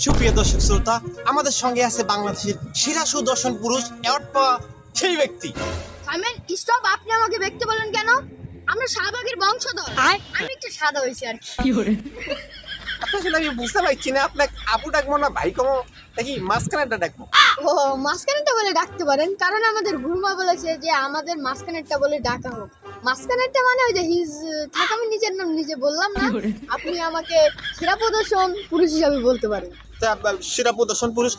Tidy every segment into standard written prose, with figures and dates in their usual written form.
সুপ্রিয় দর্শক শ্রোতা, আমাদের সঙ্গে আছে বাংলাদেশের সেরা সুদর্শন পুরুষ অ্যাওয়ার্ড পাওয়া সেই ব্যক্তি। সাইমন স্টপ, আপনি আমাকে ব্যক্তি বলেন কেন? আমরা শাহবাগের বংশধর। আমি একটু সাদা হয়েছি আর কি। আসলে আমি বুঝতে পারছি না, আপনাকে আপু ডাকবো না ভাই কমো নাকি মাঝখানেরটা ডাকবো? ও, মাঝখানেরটা বলে ডাকতে পারেন, কারণ আমাদের গুরুমা বলেছে যে আমাদের মাঝখানেরটা বলে ডাকা হোক। মাঝখানেরটা মানে ওই যে হিজ থাকে, আমি নিজের নাম নিজে বললাম না। আপনি আমাকে সেরা প্রদর্শন পুরুষ হিসাবে বলতে পারেন। সেরা প্রদর্শন পুরুষ।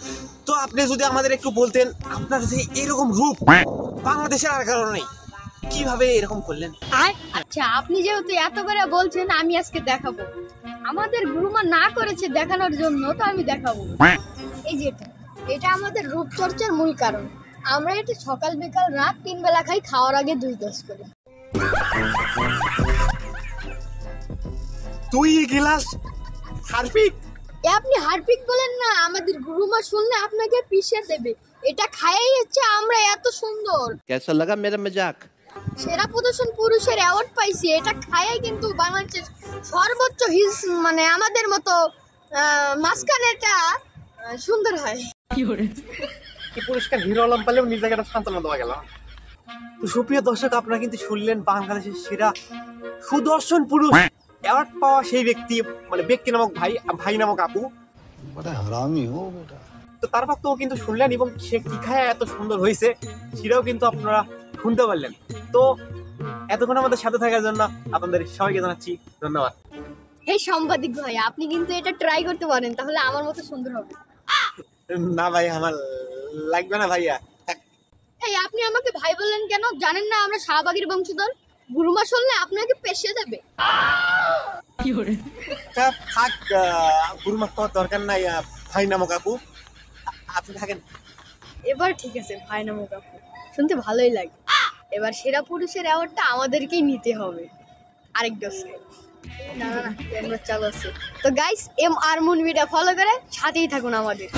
তো আপনি যদি আমাদের একটু বলতেন, আপনার যে এরকম রূপ বাংলাদেশের আর কারণ নেই, কিভাবে এরকম করলেন? আচ্ছা, আপনি যেহেতু এত করে বলছেন, আমি আজকে দেখাবো। আমাদের গুরুমা না করেছে দেখানোর জন্য, তো আমি দেখাবো। এই যে এটা আমাদের রূপচর্চার মূল কারণ। আমরা এটা সকাল বিকাল রাত 3 বেলা খাই, খাওয়ার আগে 2 গ্লাস করে। 2 গ্লাস হারপিক? আপনি হারপিক বলেন না, আমাদের গুরুমা শুনলে আপনাকে পিষে দেবে। এটা খাইই হচ্ছে আমরা এত সুন্দর। कैसा लगा मेरा मजाक? সেরা প্রদর্শন পুরুষের অ্যাওয়ার্ড পাইছি, এটা খাইই কিন্তু বাংলাদেশের সর্বোচ্চ হিস, মানে আমাদের মতো মাঝখানেটা সুন্দর হয়। এই পুরস্কার হিরো আলম পেলেও নিজেকে একটা সান্ত্বনা দেওয়া গেল। তো সুপ্রিয় দর্শক, আপনারা কিন্তু শুনলেন বাংলাদেশের সেরা সুদর্শন পুরুষ অ্যাওয়ার্ড পাওয়া সেই ব্যক্তি, মানে ব্যক্তি নামক ভাই নামক আপু। তো তার বক্তব্য কিন্তু শুনলেন, এবং সে কি খায় এত সুন্দর হয়েছে সেটাও কিন্তু আপনারা শুনতে পারলেন। তো এতক্ষণ আমাদের সাথে থাকার জন্য আপনাদের সবাইকে জানাচ্ছি ধন্যবাদ। এই সাংবাদিক ভাই, আপনি কিন্তু এটা ট্রাই করতে পারেন, তাহলে আমার মতো সুন্দর হবে। না ভাই, আমার লাগবে না ভাইয়া। এই আপনি আমাকে ভাই বললেন কেন? জানেন না আমরা শাহবাগের বংশধর? গুরুমা শুনলে আপনাকে পেশে দেবে। থাক, গুরুমা তো দরকার নাই, ভাই নামক আপু আপনি থাকেন। এবার ঠিক আছে, ভাই নামক আপু শুনতে ভালোই লাগে। এবার সেরা পুরুষের অ্যাওয়ার্ডটা আমাদেরকেই নিতে হবে। আরেক দোষকে না ক্যামেরা চালু আছে। তো গাইস, MR মুভিটা ফলো করে সাথেই থাকুন আমাদের।